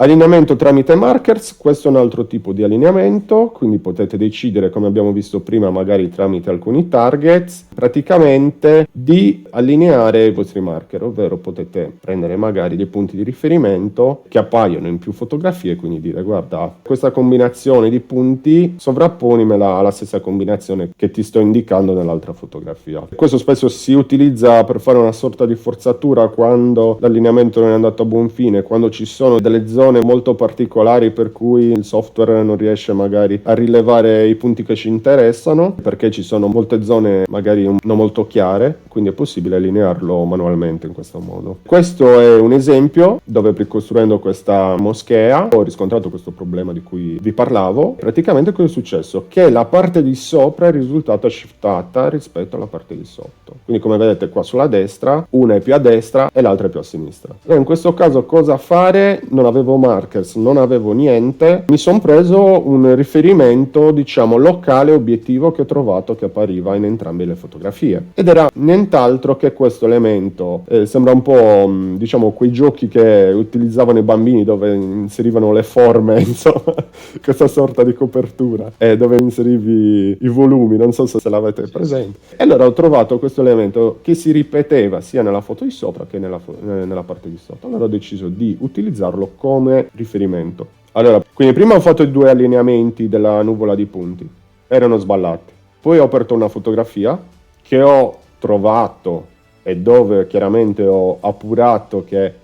Allineamento tramite markers, questo è un altro tipo di allineamento, quindi potete decidere, come abbiamo visto prima, magari tramite alcuni targets, praticamente di allineare i vostri marker, ovvero potete prendere magari dei punti di riferimento che appaiono in più fotografie, quindi dire guarda, questa combinazione di punti sovrapponimela alla stessa combinazione che ti sto indicando nell'altra fotografia. Questo spesso si utilizza per fare una sorta di forzatura quando l'allineamento non è andato a buon fine, quando ci sono delle zone molto particolari per cui il software non riesce magari a rilevare i punti che ci interessano, perché ci sono molte zone magari non molto chiare, quindi è possibile allinearlo manualmente in questo modo. Questo è un esempio dove, ricostruendo questa moschea, ho riscontrato questo problema di cui vi parlavo. Praticamente cosa è successo? Che la parte di sopra è risultata shiftata rispetto alla parte di sotto. Quindi come vedete qua sulla destra, una è più a destra e l'altra è più a sinistra. E in questo caso cosa fare? Non avevo markers, non avevo niente, mi sono preso un riferimento, diciamo, locale obiettivo che ho trovato che appariva in entrambe le fotografie. Ed era nient'altro che questo elemento. Sembra un po', diciamo, quei giochi che utilizzavano i bambini dove inserivano le forme, insomma, questa sorta di copertura, dove inserivi i volumi, non so se l'avete presente. E allora ho trovato questo elemento che si ripeteva sia nella foto di sopra che nella parte di sotto. Allora ho deciso di utilizzarlo come riferimento. Allora, quindi prima ho fatto i due allineamenti della nuvola di punti, erano sballati. Poi ho aperto una fotografia che ho trovato e dove chiaramente ho appurato che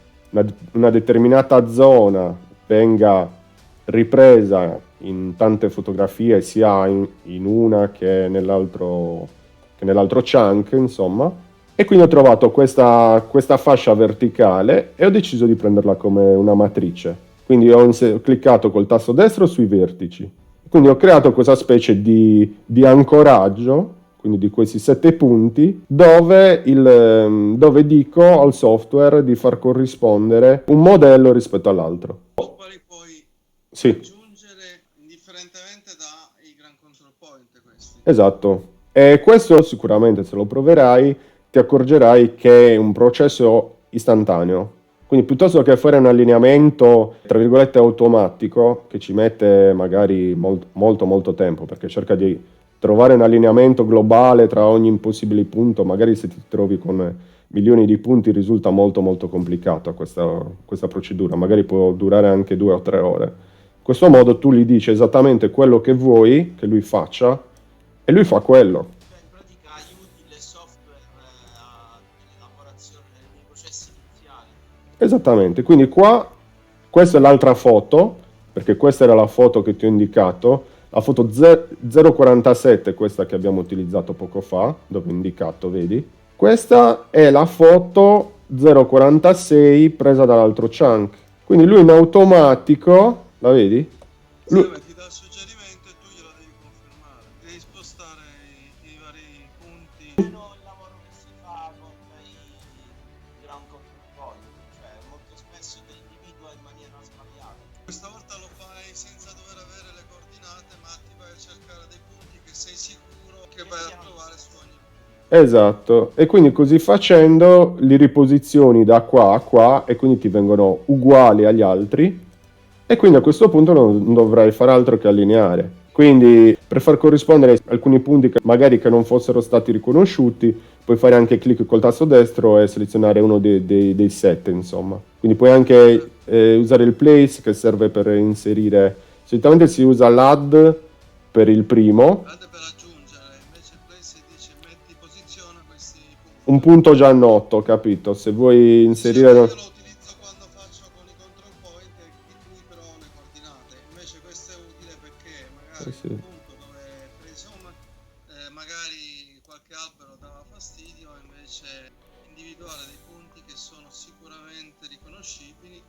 una determinata zona venga ripresa in tante fotografie, sia in una che nell'altro chunk, insomma. E quindi ho trovato questa fascia verticale e ho deciso di prenderla come una matrice. Quindi ho cliccato col tasto destro sui vertici. Quindi ho creato questa specie di ancoraggio, quindi di questi 7 punti, dove dico al software di far corrispondere un modello rispetto all'altro. Quali puoi Sì. aggiungere indifferentemente dai Grand Control Point questi. Esatto. E questo sicuramente, se lo proverai, ti accorgerai che è un processo istantaneo. Quindi piuttosto che fare un allineamento, tra virgolette, automatico, che ci mette magari molto tempo, perché cerca di trovare un allineamento globale tra ogni impossibile punto, magari se ti trovi con milioni di punti risulta molto complicato questa procedura, magari può durare anche 2 o 3 ore. In questo modo tu gli dici esattamente quello che vuoi che lui faccia e lui fa quello. Esattamente, quindi qua, questa è l'altra foto, perché questa era la foto che ti ho indicato, la foto 047, questa che abbiamo utilizzato poco fa, dove ho indicato, vedi? Questa è la foto 046 presa dall'altro chunk, quindi lui in automatico, la vedi? Lui ti dà il suggerimento e tu glielo devi confermare, devi spostare i vari punti. Il lavoro che si fa con i Grand Control Point, cioè molto spesso te individua in maniera sbagliata. Questa volta lo fai senza dover avere le coordinate, ma ti vai a cercare dei punti che sei sicuro che vai a trovare su ogni punto. Esatto, e quindi così facendo li riposizioni da qua a qua e quindi ti vengono uguali agli altri. E quindi a questo punto non dovrai fare altro che allineare. Quindi per far corrispondere alcuni punti che magari non fossero stati riconosciuti, puoi fare anche clic col tasto destro e selezionare uno dei 7, insomma. Quindi puoi anche usare il place, che serve per inserire. Solitamente si usa l'add per il primo. Add per aggiungere, invece il place dice metti posizione questi punti. Un punto già noto, capito? Se vuoi inserire... Io lo utilizzo quando faccio con i control point e qui però ho le coordinate. Invece questo è utile perché magari sì. un punto dove presume magari qualche albero dava fastidio, invece individuare dei punti che sono sicuramente riconoscibili.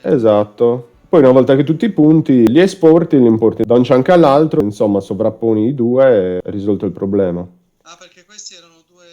Esatto. Poi una volta che tutti i punti li esporti, li importi da un chunk all'altro, insomma sovrapponi i due e hai risolto il problema. Ah, perché questi erano due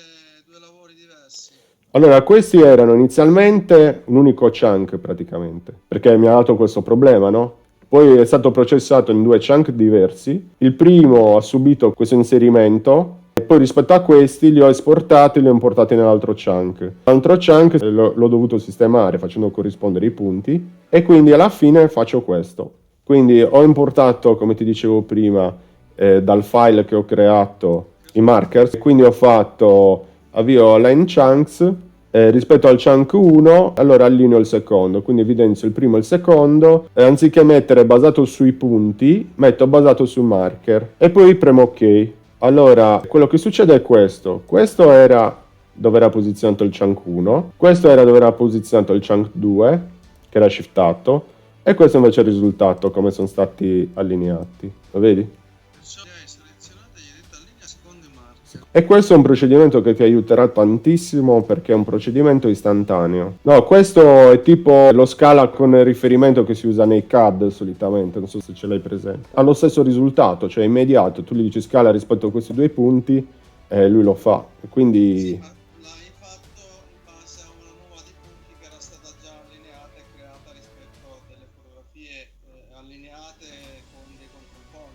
lavori diversi. Allora, questi erano inizialmente un unico chunk praticamente, perché mi ha dato questo problema, no? Poi è stato processato in 2 chunk diversi. Il primo ha subito questo inserimento, poi rispetto a questi li ho esportati e li ho importati nell'altro chunk. L'altro chunk l'ho dovuto sistemare facendo corrispondere i punti e quindi alla fine faccio questo. Quindi ho importato, come ti dicevo prima, dal file che ho creato i markers, quindi ho fatto avvio line chunks, rispetto al chunk 1, allora allineo il secondo, quindi evidenzio il primo e il secondo, anziché mettere basato sui punti, metto basato sul marker e poi premo ok. Allora, quello che succede è questo era dove era posizionato il chunk 1, questo era dove era posizionato il chunk 2, che era shiftato, e questo invece è il risultato, come sono stati allineati, lo vedi? Perciò li hai selezionati e gli hai detto allinea secondo i marker. E questo è un procedimento che ti aiuterà tantissimo perché è un procedimento istantaneo. No, questo è tipo lo scala con riferimento che si usa nei CAD solitamente, non so se ce l'hai presente. Ha lo stesso risultato, cioè immediato, tu gli dici scala rispetto a questi due punti e lui lo fa. Quindi Sì, ma l'hai fatto in base a una nuova di punti che era stata già allineata e creata rispetto a delle fotografie allineate con dei control point,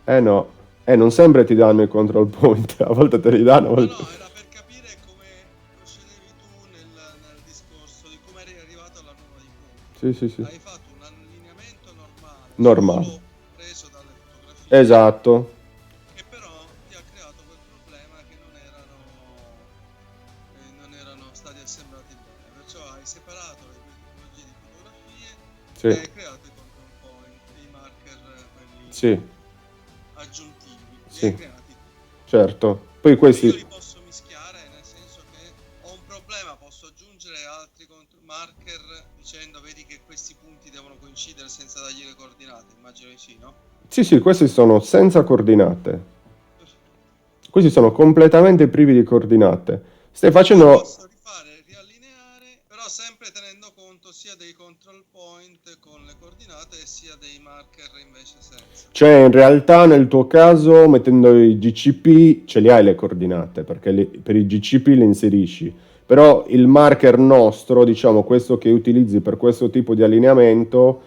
immagino, no? non sempre ti danno i control point, a volte te li danno, a No, volte... no, era per capire come procedevi tu nel discorso di come eri arrivato alla nuova di punti. Sì. Hai fatto un allineamento normale, Normale. solo preso dalle fotografie, Esatto. che però ti ha creato quel problema che non erano stati assemblati bene. Perciò hai separato le due tipologie di fotografie Sì, e hai creato i control point, i marker, quelli sì, aggiuntivi. Li sì, hai creati tu. certo. Poi Io questi... li posso mischiare, nel senso che ho un problema, posso aggiungere altri marker dicendo vedi che questi punti devono coincidere senza dargli le coordinate, immagino di sì, no? Sì, questi sono senza coordinate. Questi sono completamente privi di coordinate. Stai Poi facendo... posso rifare, riallineare, però sempre tenendo conto sia dei control point con le coordinate sia dei marker invece senza. Cioè, in realtà nel tuo caso, mettendo i GCP, ce li hai le coordinate, perché per i GCP le inserisci. Però il marker nostro, diciamo, questo che utilizzi per questo tipo di allineamento,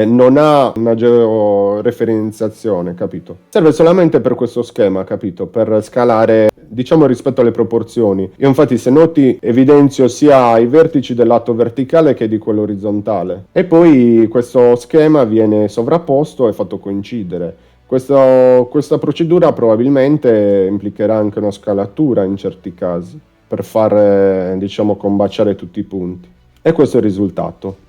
non ha una georeferenziazione, capito? Serve solamente per questo schema, capito? Per scalare, diciamo, rispetto alle proporzioni. Io infatti, se noti, evidenzio sia i vertici del lato verticale che di quello orizzontale. E poi questo schema viene sovrapposto e fatto coincidere. Questa procedura probabilmente implicherà anche una scalatura in certi casi, per far, diciamo, combaciare tutti i punti. E questo è il risultato.